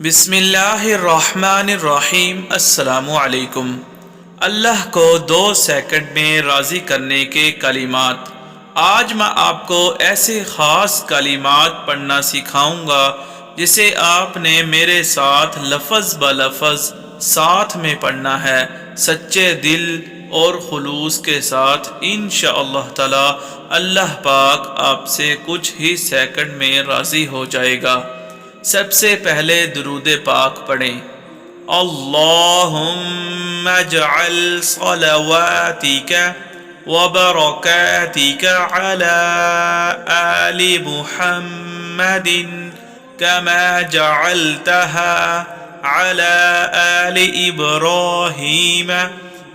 بسم اللہ الرحمن الرحیم۔ السلام علیکم۔ اللہ کو 2 سیکنڈ میں راضی کرنے کے کلمات۔ آج میں آپ کو ایسے خاص کلمات پڑھنا سکھاؤں گا جسے آپ نے میرے ساتھ لفظ بلفظ ساتھ میں پڑھنا ہے، سچے دل اور خلوص کے ساتھ۔ انشاءاللہ تعالی اللہ پاک آپ سے کچھ ہی سیکنڈ میں راضی ہو جائے گا۔ سب سے پہلے درود پاک پڑھیں۔ اللہم اجعل صلواتک وبرکاتک علی آل محمد كما جعلتها على آل إبراهيم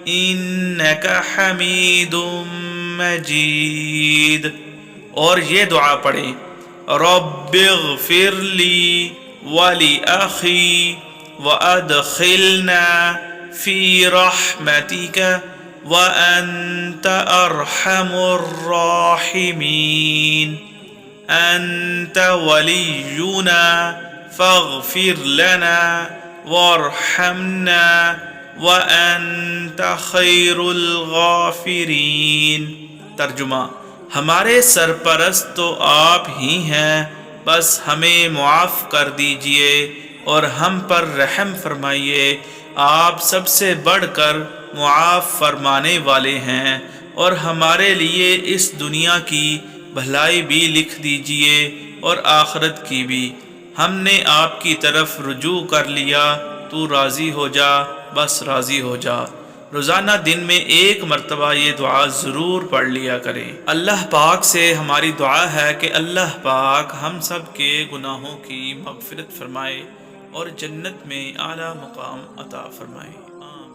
إنك حميد مجيد۔ اور یہ دعا پڑھیں، رب اغفر لی ولأخی وادخلنا فی رحمتک وانت ارحم الراحمین، انت ولینا فاغفر لنا وارحمنا وانت خیر الغافرین۔ ترجمہ: ہمارے سرپرست تو آپ ہی ہیں، بس ہمیں معاف کر دیجئے اور ہم پر رحم فرمائیے، آپ سب سے بڑھ کر معاف فرمانے والے ہیں، اور ہمارے لیے اس دنیا کی بھلائی بھی لکھ دیجئے اور آخرت کی بھی۔ ہم نے آپ کی طرف رجوع کر لیا، تو راضی ہو جا، بس راضی ہو جا۔ روزانہ دن میں 1 مرتبہ یہ دعا ضرور پڑھ لیا کریں۔ اللہ پاک سے ہماری دعا ہے کہ اللہ پاک ہم سب کے گناہوں کی مغفرت فرمائے اور جنت میں اعلیٰ مقام عطا فرمائے۔ آمین۔